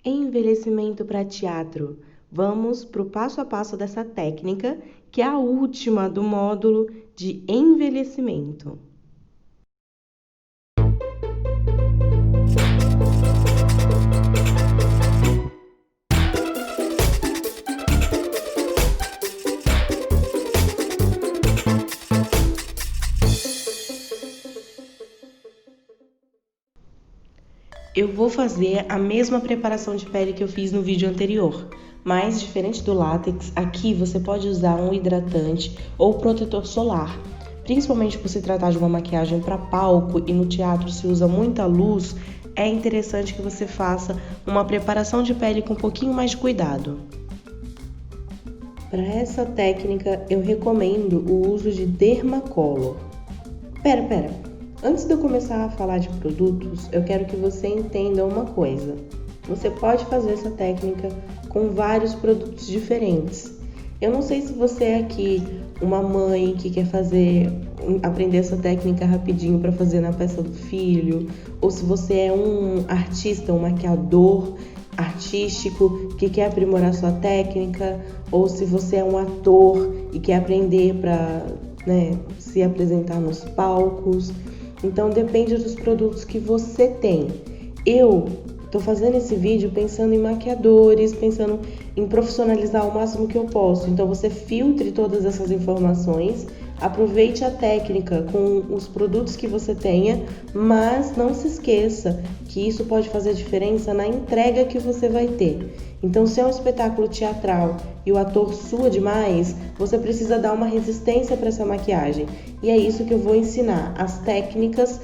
Envelhecimento para teatro. Vamos para o passo a passo dessa técnica, que é a última do módulo de envelhecimento. Eu vou fazer a mesma preparação de pele que eu fiz no vídeo anterior, mas diferente do látex, aqui você pode usar um hidratante ou protetor solar. Principalmente por se tratar de uma maquiagem para palco e no teatro se usa muita luz, é interessante que você faça uma preparação de pele com um pouquinho mais de cuidado. Para essa técnica, eu recomendo o uso de Dermacolor. Pera. Antes de eu começar a falar de produtos, eu quero que você entenda uma coisa. Você pode fazer essa técnica com vários produtos diferentes. Eu não sei se você é aqui uma mãe que quer aprender essa técnica rapidinho para fazer na peça do filho, ou se você é um artista, um maquiador artístico que quer aprimorar sua técnica, ou se você é um ator e quer aprender para, se apresentar nos palcos. Então depende dos produtos que você tem. Eu estou fazendo esse vídeo pensando em maquiadores, pensando em profissionalizar o máximo que eu posso. Então você filtre todas essas informações, aproveite a técnica com os produtos que você tenha, mas não se esqueça que isso pode fazer diferença na entrega que você vai ter. Então, se é um espetáculo teatral e o ator sua demais, você precisa dar uma resistência para essa maquiagem. E é isso que eu vou ensinar, as técnicas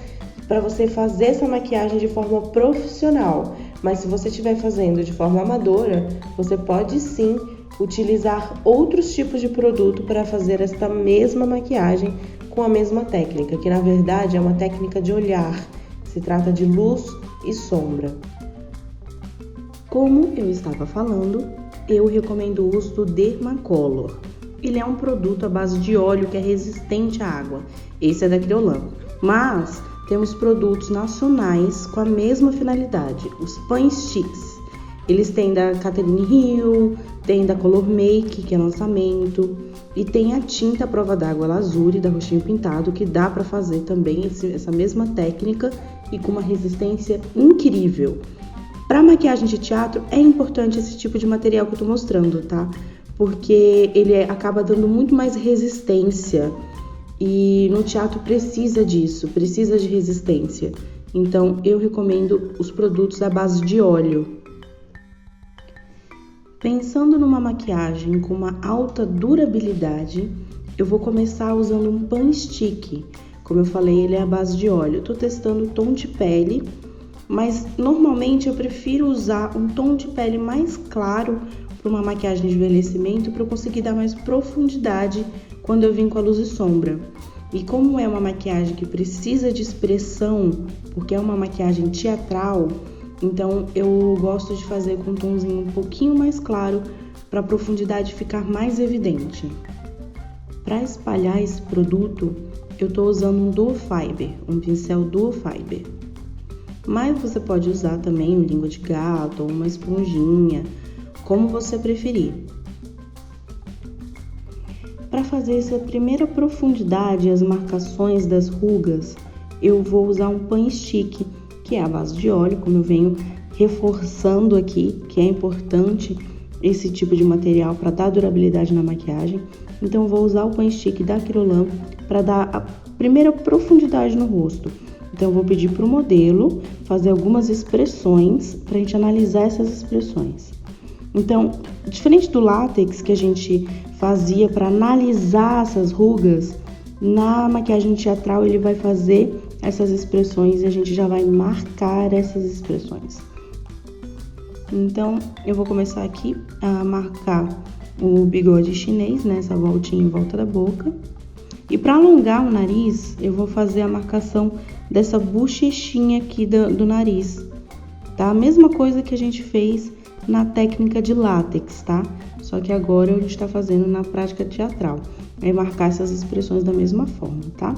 para você fazer essa maquiagem de forma profissional. Mas se você estiver fazendo de forma amadora, você pode sim utilizar outros tipos de produto para fazer esta mesma maquiagem com a mesma técnica, que na verdade é uma técnica de olhar. Se trata de luz e sombra. Como eu estava falando, eu recomendo o uso do Dermacolor. Ele é um produto à base de óleo que é resistente à água. Esse é da Criolan. Mas temos produtos nacionais com a mesma finalidade, os Pan Sticks. Eles têm da Catherine Hill, tem da Color Make, que é lançamento, e tem a tinta à prova d'água Lazuri da Roxinho Pintado, que dá para fazer também essa mesma técnica e com uma resistência incrível. Para maquiagem de teatro é importante esse tipo de material que eu tô mostrando, tá? Porque ele acaba dando muito mais resistência e no teatro precisa disso, precisa de resistência. Então eu recomendo os produtos à base de óleo. Pensando numa maquiagem com uma alta durabilidade, eu vou começar usando um Pan Stick. Como eu falei, ele é à base de óleo. Eu tô testando o tom de pele, mas normalmente eu prefiro usar um tom de pele mais claro para uma maquiagem de envelhecimento para eu conseguir dar mais profundidade quando eu vim com a luz e sombra. E como é uma maquiagem que precisa de expressão, porque é uma maquiagem teatral, então eu gosto de fazer com um tomzinho um pouquinho mais claro para a profundidade ficar mais evidente. Para espalhar esse produto, eu estou usando um Duo Fiber, um pincel Duo Fiber. Mas você pode usar também um língua de gato ou uma esponjinha, como você preferir. Para fazer essa primeira profundidade e as marcações das rugas, eu vou usar um Pan Stick, que é a base de óleo, como eu venho reforçando aqui, que é importante esse tipo de material para dar durabilidade na maquiagem. Então eu vou usar o Pan Stick da Criolan para dar a primeira profundidade no rosto. Então eu vou pedir para o modelo fazer algumas expressões para a gente analisar essas expressões. Então, diferente do látex que a gente fazia para analisar essas rugas, na maquiagem teatral ele vai fazer essas expressões e a gente já vai marcar essas expressões. Então, eu vou começar aqui a marcar o bigode chinês, né, essa voltinha em volta da boca. E para alongar o nariz, eu vou fazer a marcação dessa bochechinha aqui do nariz, tá? A mesma coisa que a gente fez na técnica de látex, tá? Só que agora a gente tá fazendo na prática teatral. É marcar essas expressões da mesma forma, tá?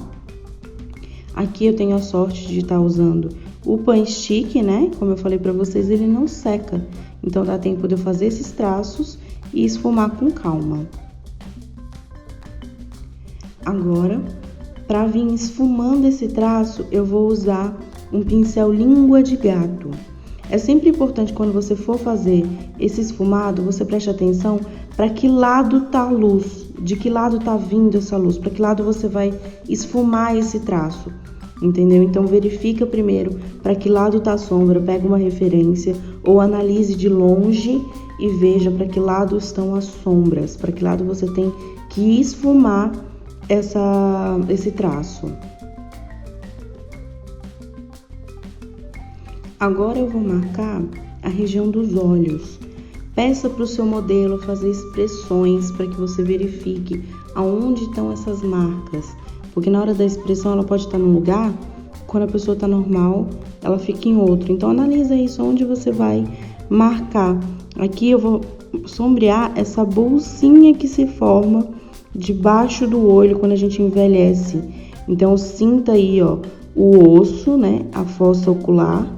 Aqui eu tenho a sorte de estar usando O pan stick, né, como eu falei pra vocês, ele não seca. Então dá tempo de eu fazer esses traços e esfumar com calma. Agora, para vir esfumando esse traço, eu vou usar um pincel língua de gato. É sempre importante quando você for fazer esse esfumado, você preste atenção para que lado tá a luz, de que lado tá vindo essa luz, para que lado você vai esfumar esse traço, entendeu? Então verifica primeiro para que lado tá a sombra, pega uma referência ou analise de longe e veja para que lado estão as sombras, para que lado você tem que esfumar esse traço. Agora eu vou marcar a região dos olhos. Peça para o seu modelo fazer expressões para que você verifique aonde estão essas marcas. Porque na hora da expressão ela pode estar num lugar, quando a pessoa está normal, ela fica em outro. Então analisa isso, onde você vai marcar. Aqui eu vou sombrear essa bolsinha que se forma debaixo do olho quando a gente envelhece. Então sinta aí, ó, o osso, né, a fossa ocular.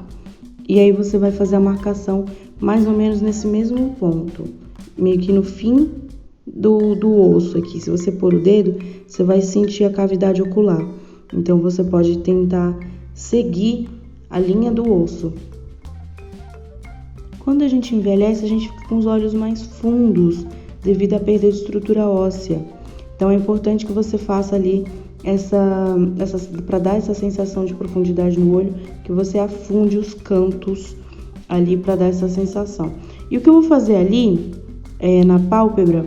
E aí você vai fazer a marcação mais ou menos nesse mesmo ponto, meio que no fim do osso aqui. Se você pôr o dedo, você vai sentir a cavidade ocular. Então você pode tentar seguir a linha do osso. Quando a gente envelhece, a gente fica com os olhos mais fundos devido à perda de estrutura óssea. Então é importante que você faça ali para dar essa sensação de profundidade no olho, que você afunde os cantos ali para dar essa sensação. E o que eu vou fazer ali na pálpebra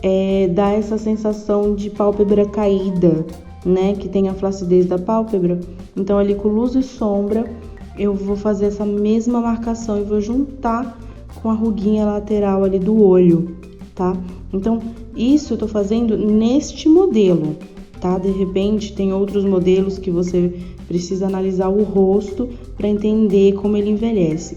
é dar essa sensação de pálpebra caída, né, que tem a flacidez da pálpebra. Então ali com luz e sombra eu vou fazer essa mesma marcação e vou juntar com a ruguinha lateral ali do olho, tá? Então isso eu tô fazendo neste modelo, tá? De repente tem outros modelos que você precisa analisar o rosto para entender como ele envelhece.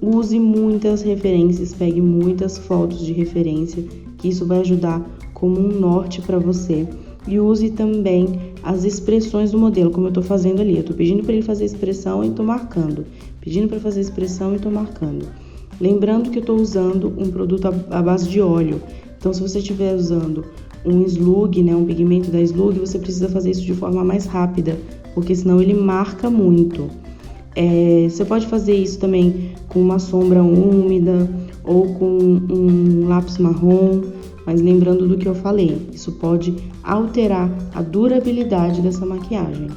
Use muitas referências, pegue muitas fotos de referência, que isso vai ajudar como um norte para você. E use também as expressões do modelo, como eu tô fazendo ali. Eu tô pedindo para ele fazer expressão e tô marcando. Pedindo para fazer expressão e tô marcando. Lembrando que eu tô usando um produto à base de óleo. Então, se você estiver usando um slug, né, um pigmento da slug, você precisa fazer isso de forma mais rápida, porque senão ele marca muito. Você pode fazer isso também com uma sombra úmida ou com um lápis marrom, mas lembrando do que eu falei, isso pode alterar a durabilidade dessa maquiagem.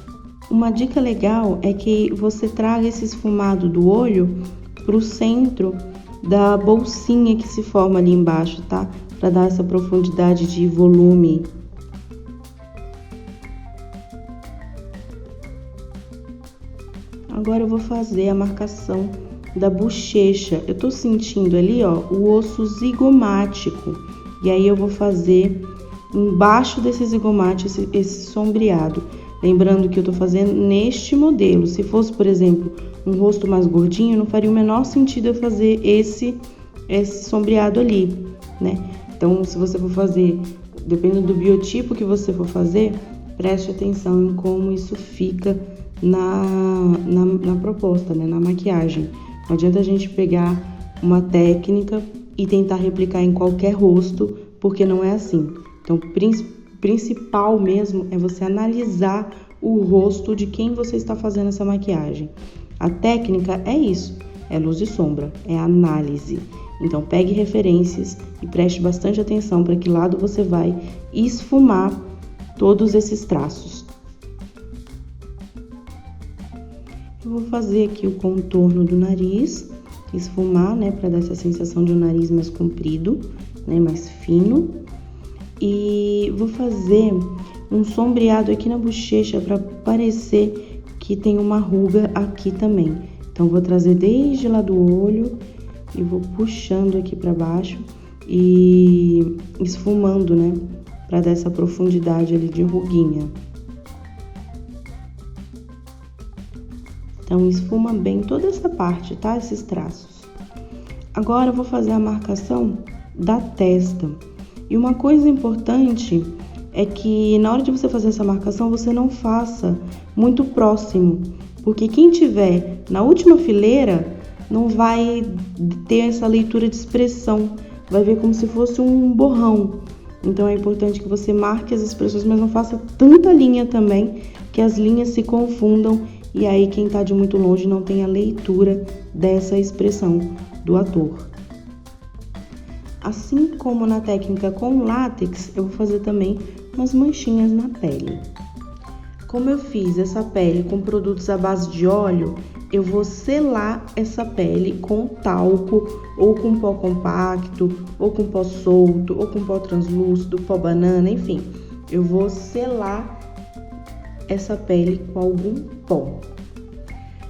Uma dica legal é que você traga esse esfumado do olho para o centro da bolsinha que se forma ali embaixo, tá? Para dar essa profundidade de volume. Agora eu vou fazer a marcação da bochecha. Eu tô sentindo ali, ó, o osso zigomático. E aí eu vou fazer embaixo desse zigomate esse sombreado. Lembrando que eu tô fazendo neste modelo. Se fosse, por exemplo, um rosto mais gordinho, não faria o menor sentido eu fazer esse sombreado ali, né? Então, se você for fazer, dependendo do biotipo que você for fazer, preste atenção em como isso fica na proposta, né? Na maquiagem. Não adianta a gente pegar uma técnica e tentar replicar em qualquer rosto, porque não é assim. Então, principal mesmo é você analisar o rosto de quem você está fazendo essa maquiagem. A técnica é isso, é luz e sombra, é análise. Então, pegue referências e preste bastante atenção para que lado você vai esfumar todos esses traços. Eu vou fazer aqui o contorno do nariz, esfumar, né, para dar essa sensação de um nariz mais comprido, né, mais fino. E vou fazer um sombreado aqui na bochecha para parecer que tem uma ruga aqui também. Então, vou trazer desde lá do olho e vou puxando aqui para baixo e esfumando, né, para dar essa profundidade ali de ruguinha. Então, esfuma bem toda essa parte, tá? Esses traços. Agora, eu vou fazer a marcação da testa. E uma coisa importante é que na hora de você fazer essa marcação, você não faça muito próximo, porque quem tiver na última fileira não vai ter essa leitura de expressão, vai ver como se fosse um borrão. Então é importante que você marque as expressões, mas não faça tanta linha também, que as linhas se confundam e aí quem está de muito longe não tem a leitura dessa expressão do ator. Assim como na técnica com látex, eu vou fazer também umas manchinhas na pele. Como eu fiz essa pele com produtos à base de óleo, eu vou selar essa pele com talco, ou com pó compacto, ou com pó solto, ou com pó translúcido, pó banana, enfim. Eu vou selar essa pele com algum pó.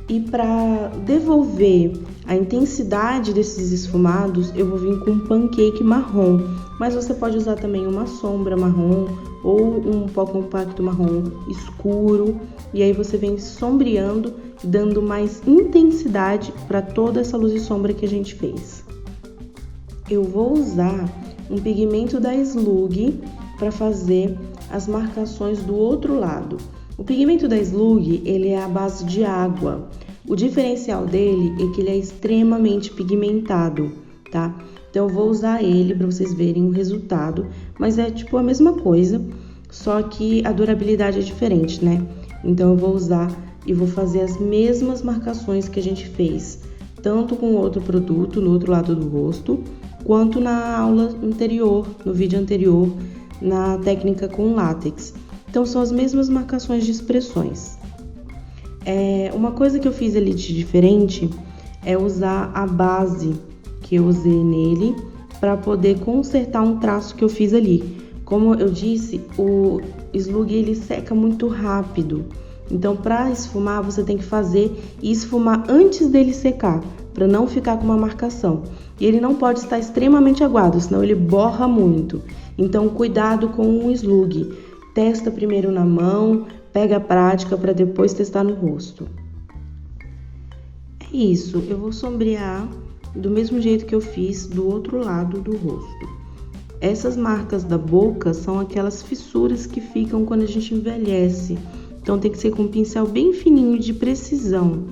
E para devolver a intensidade desses esfumados, eu vou vir com um pancake marrom. Mas você pode usar também uma sombra marrom ou um pó compacto marrom escuro. E aí você vem sombreando, dando mais intensidade para toda essa luz e sombra que a gente fez. Eu vou usar um pigmento da Slug para fazer as marcações do outro lado. O pigmento da Slug, ele é à base de água. O diferencial dele é que ele é extremamente pigmentado, tá? Então eu vou usar ele para vocês verem o resultado, mas é tipo a mesma coisa, só que a durabilidade é diferente, né? Então eu vou usar e vou fazer as mesmas marcações que a gente fez, tanto com o outro produto, no outro lado do rosto, quanto na aula anterior, no vídeo anterior, na técnica com látex. Então são as mesmas marcações de expressões. Uma coisa que eu fiz ali de diferente é usar a base que eu usei nele para poder consertar um traço que eu fiz ali. Como eu disse, o Slug ele seca muito rápido. Então, para esfumar, você tem que fazer e esfumar antes dele secar, para não ficar com uma marcação. E ele não pode estar extremamente aguado, senão ele borra muito. Então, cuidado com o Slug. Testa primeiro na mão, pega a prática para depois testar no rosto. É isso, eu vou sombrear do mesmo jeito que eu fiz do outro lado do rosto. Essas marcas da boca são aquelas fissuras que ficam quando a gente envelhece. Então tem que ser com um pincel bem fininho de precisão.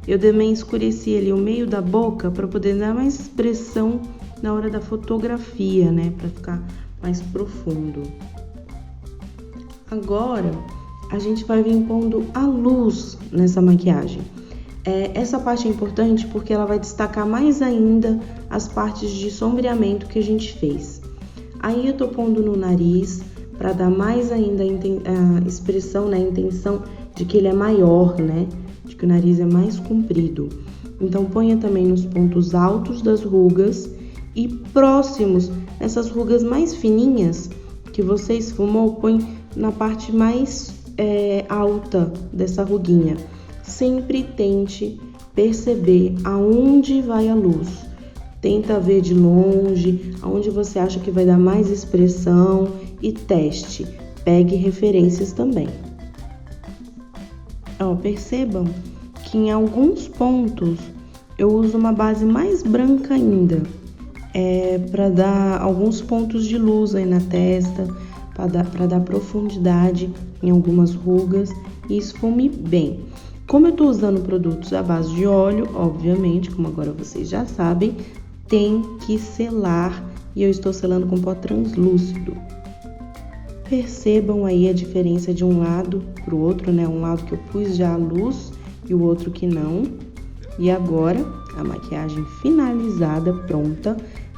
Eu também escureci ali o meio da boca para poder dar mais expressão na hora da fotografia, né? Para ficar mais profundo. Agora a gente vai vir pondo a luz nessa maquiagem. Essa parte é importante porque ela vai destacar mais ainda as partes de sombreamento que a gente fez. Aí eu tô pondo no nariz para dar mais ainda a expressão, né, a intenção de que ele é maior, né, de que o nariz é mais comprido. Então ponha também nos pontos altos das rugas e próximos, nessas rugas mais fininhas que você esfumou, põe na parte mais alta dessa ruguinha. Sempre tente perceber aonde vai a luz. Tenta ver de longe, aonde você acha que vai dar mais expressão e teste. Pegue referências também. Percebam que em alguns pontos eu uso uma base mais branca ainda, para dar alguns pontos de luz aí na testa, para dar profundidade em algumas rugas e esfume bem. Como eu estou usando produtos à base de óleo, obviamente, como agora vocês já sabem, tem que selar e eu estou selando com pó translúcido. Percebam aí a diferença de um lado para o outro, né? Um lado que eu pus já a luz e o outro que não. E agora, a maquiagem finalizada, pronta.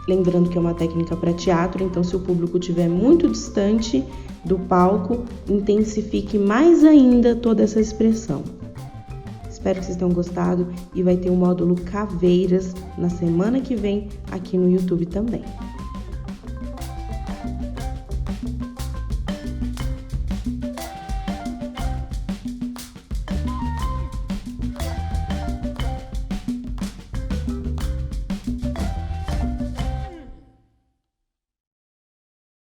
Lembrando que é uma técnica para teatro, então se o público estiver muito distante do palco, intensifique mais ainda toda essa expressão. Espero que vocês tenham gostado e vai ter o módulo Caveiras na semana que vem aqui no YouTube também.